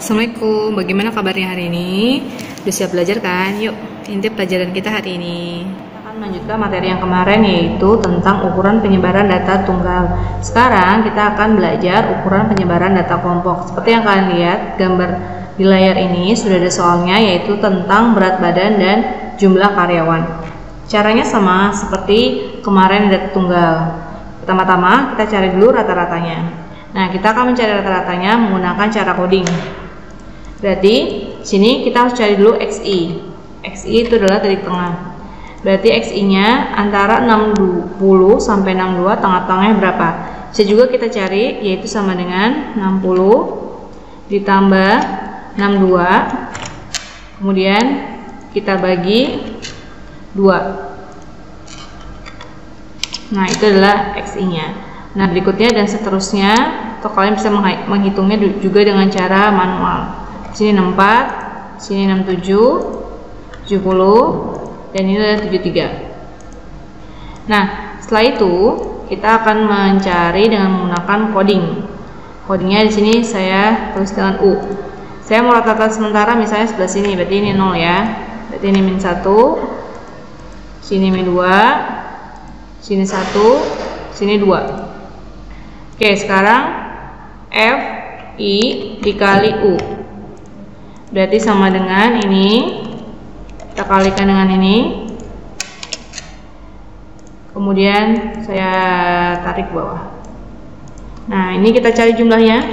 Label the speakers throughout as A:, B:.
A: Assalamualaikum, bagaimana kabarnya hari ini? Udah siap belajar kan? Yuk, intip pelajaran kita hari ini. Kita akan melanjutkan materi yang kemarin, yaitu tentang ukuran penyebaran data tunggal. Sekarang kita akan belajar ukuran penyebaran data kelompok. Seperti yang kalian lihat gambar di layar ini, sudah ada soalnya, yaitu tentang berat badan dan jumlah karyawan. Caranya sama seperti kemarin data tunggal. Pertama-tama kita cari dulu rata-ratanya. Nah, kita akan mencari rata-ratanya menggunakan cara coding. Berarti sini kita harus cari dulu XI. XI itu adalah titik tengah. Berarti XI-nya antara 60 sampai 62, tengah-tengahnya berapa? Bisa juga kita cari, yaitu sama dengan 60 ditambah 62. Kemudian kita bagi 2. Nah, itu adalah XI-nya. Nah, berikutnya dan seterusnya, atau kalian bisa menghitungnya juga dengan cara manual. Sini 64, sini 67, 70, dan ini adalah 73. Nah, setelah itu kita akan mencari dengan menggunakan coding. Codingnya di sini saya tulis dengan U. Saya mau rata-rata sementara misalnya sebelah sini, berarti ini 0 ya. Berarti ini min 1, sini min 2, sini 1, sini 2. Oke, sekarang F I dikali U. Berarti sama dengan ini, kita kalikan dengan ini, kemudian saya tarik ke bawah. Nah, ini kita cari jumlahnya.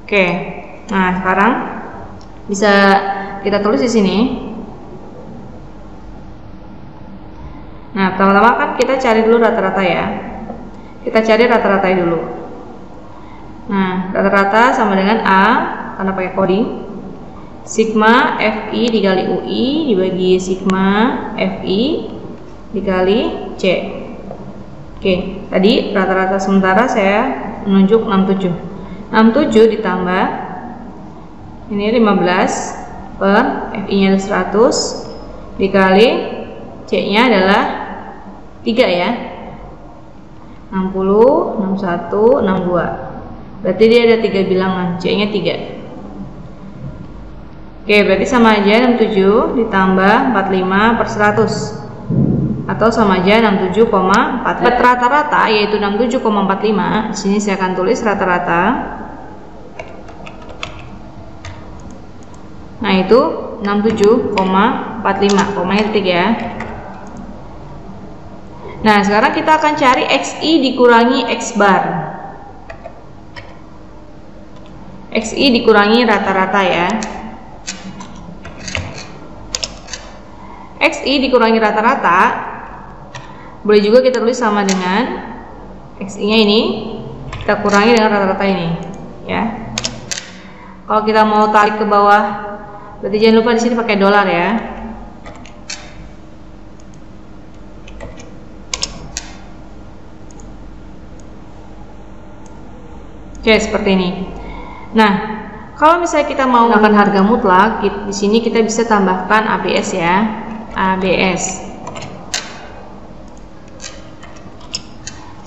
A: Oke, nah sekarang bisa kita tulis di sini. Nah, pertama-tama kan kita cari dulu rata-rata ya. Kita cari rata-rata dulu. Nah, rata-rata sama dengan A, karena pakai coding, sigma FI dikali UI dibagi sigma FI dikali C. Oke, tadi rata-rata sementara saya menunjuk 67. 67 ditambah ini 15 per FI-nya 100 dikali C-nya adalah 3 ya. 60, 61, 62. Berarti dia ada 3 bilangan, C-nya 3. Oke, berarti sama aja 67 ditambah 45 per 100, atau sama aja 67,4. Rata-rata yaitu 67,45. Di sini saya akan tulis rata-rata. Nah, itu 67,45, komanya titik ya. Nah, sekarang kita akan cari XI dikurangi X bar. XI dikurangi rata-rata ya. XI dikurangi rata-rata boleh juga kita tulis sama dengan XI-nya ini kita kurangi dengan rata-rata ini ya. Kalau kita mau tarik ke bawah, berarti jangan lupa di sini pakai dolar ya. Oke, seperti ini. Nah, kalau misalnya kita mau menggunakan harga mutlak, di sini kita bisa tambahkan ABS ya, ABS.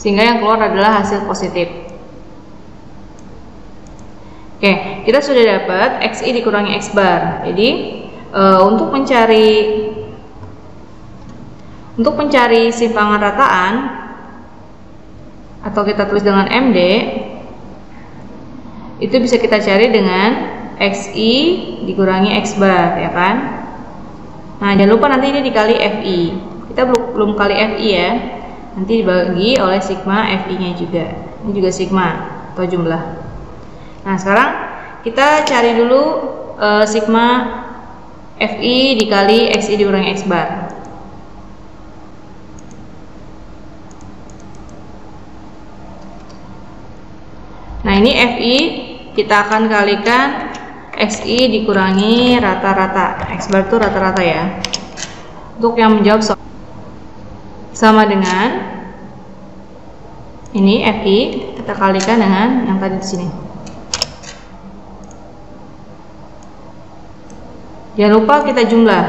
A: Sehingga yang keluar adalah hasil positif. Oke, kita sudah dapat XI dikurangi X bar. Jadi untuk mencari simpangan rataan, atau kita tulis dengan MD, itu bisa kita cari dengan XI dikurangi X bar ya kan. Nah, jangan lupa nanti ini dikali FI. Kita belum kali FI ya, nanti dibagi oleh sigma FI nya juga. Ini juga sigma atau jumlah. Nah, sekarang kita cari dulu sigma FI dikali XI dikurangi X bar. Nah, ini FI kita akan kalikan XI dikurangi rata-rata. X bar itu rata-rata ya. Untuk yang menjawab sama dengan ini FI kita kalikan dengan yang tadi di sini. Jangan lupa kita jumlah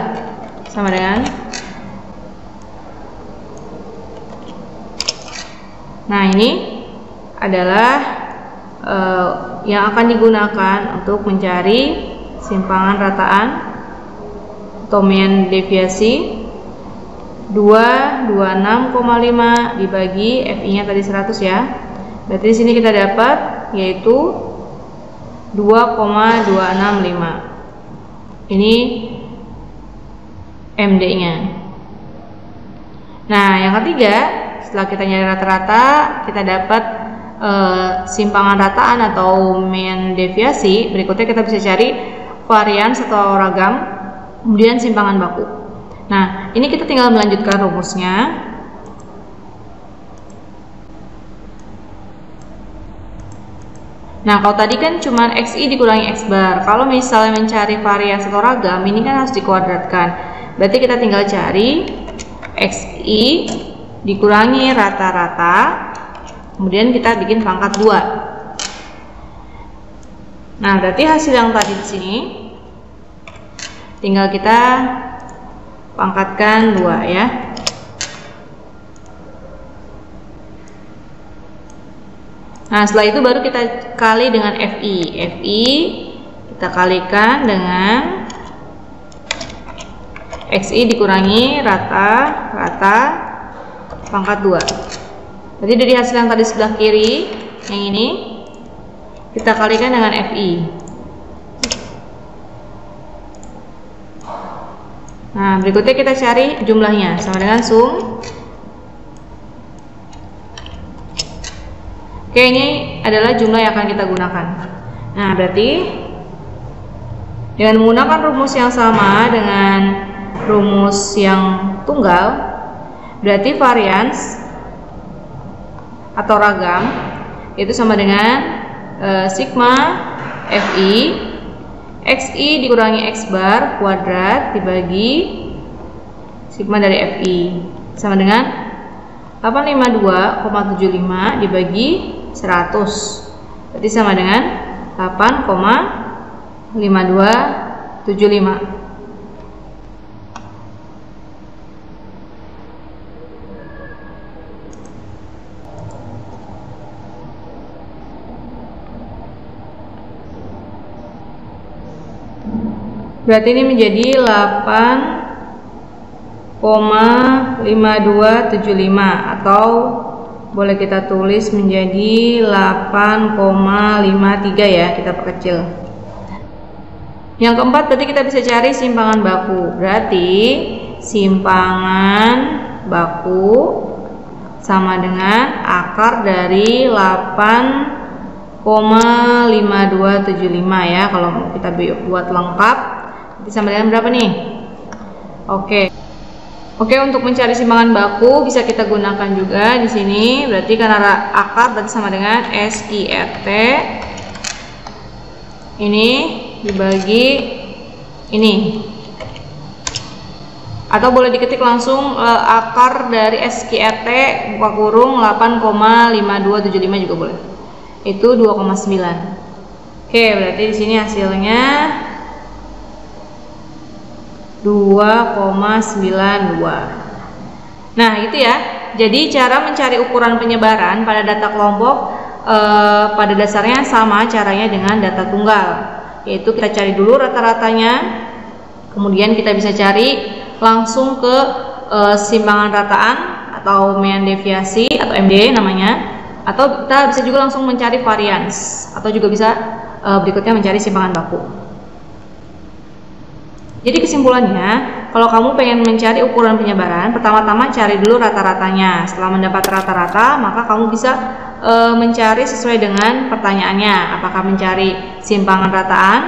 A: sama dengan. Nah, ini adalah yang akan digunakan untuk mencari simpangan rataan atau mean deviasi 226,5 dibagi FI-nya tadi 100 ya. Berarti di sini kita dapat yaitu 2,265. Ini MD-nya. Nah, yang ketiga, setelah kita nyari rata-rata, kita dapat simpangan rataan atau mean deviasi. Berikutnya kita bisa cari varians atau ragam, kemudian simpangan baku. Nah, ini kita tinggal melanjutkan rumusnya. Nah, kalau tadi kan cuma XI dikurangi X bar. Kalau misalnya mencari varians atau ragam, ini kan harus dikuadratkan. Berarti kita tinggal cari XI dikurangi rata-rata, kemudian kita bikin pangkat 2. Nah, berarti hasil yang tadi di sini tinggal kita pangkatkan 2 ya. Nah, setelah itu baru kita kali dengan FI. FI kita kalikan dengan XI dikurangi rata-rata pangkat 2. Jadi dari hasil yang tadi sebelah kiri, yang ini kita kalikan dengan FI. Nah, berikutnya kita cari jumlahnya sama dengan sum. Oke, ini adalah jumlah yang akan kita gunakan. Nah, berarti dengan menggunakan rumus yang sama dengan rumus yang tunggal, berarti varians atau ragam itu sama dengan sigma FI XI dikurangi X bar kuadrat dibagi sigma dari FI sama dengan 852,75 dibagi 100, berarti sama dengan 8,5275. Berarti ini menjadi 8,5275 atau boleh kita tulis menjadi 8,53 ya, kita perkecil. Yang keempat berarti kita bisa cari simpangan baku. Berarti simpangan baku sama dengan akar dari 8,5275 ya. Kalau kita buat lengkap sama dengan berapa nih? Oke, untuk mencari simpangan baku bisa kita gunakan juga di sini. Berarti karena akar berarti sama dengan SIRT ini dibagi ini. Atau boleh diketik langsung akar dari SQRT buka kurung 8,5275 juga boleh. Itu 2,9. Oke, berarti di sini hasilnya 2,92. Nah, itu ya. Jadi cara mencari ukuran penyebaran pada data kelompok pada dasarnya sama caranya dengan data tunggal, yaitu kita cari dulu rata-ratanya, kemudian kita bisa cari langsung ke simpangan rataan atau mean deviasi atau MD namanya, atau kita bisa juga langsung mencari varians, atau juga bisa berikutnya mencari simpangan baku. Jadi kesimpulannya, kalau kamu pengen mencari ukuran penyebaran, pertama-tama cari dulu rata-ratanya. Setelah mendapat rata-rata, maka kamu bisa mencari sesuai dengan pertanyaannya. Apakah mencari simpangan rataan,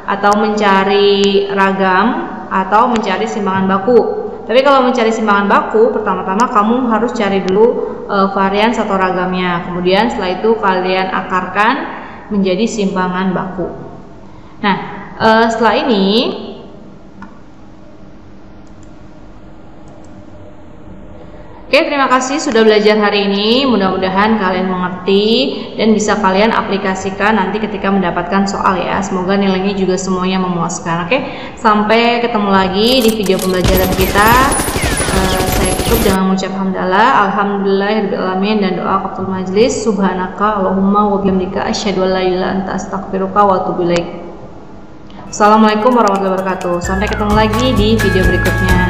A: atau mencari ragam, atau mencari simpangan baku. Tapi kalau mencari simpangan baku, pertama-tama kamu harus cari dulu varians atau ragamnya. Kemudian setelah itu kalian akarkan menjadi simpangan baku. Nah, setelah ini oke, terima kasih sudah belajar hari ini. Mudah-mudahan kalian mengerti dan bisa kalian aplikasikan nanti ketika mendapatkan soal ya. Semoga nilainya juga semuanya memuaskan. Oke, sampai ketemu lagi di video pembelajaran kita. Saya tutup jangan mengucap hamdalah, alhamdulillahirobbilalamin, dan doa kafatul majlis, subhanaka Allahumma wa bihamdika asyhadu an la ilaha illa anta astaghfiruka wa atubu ilaik. Assalamualaikum warahmatullahi wabarakatuh. Sampai ketemu lagi di video berikutnya.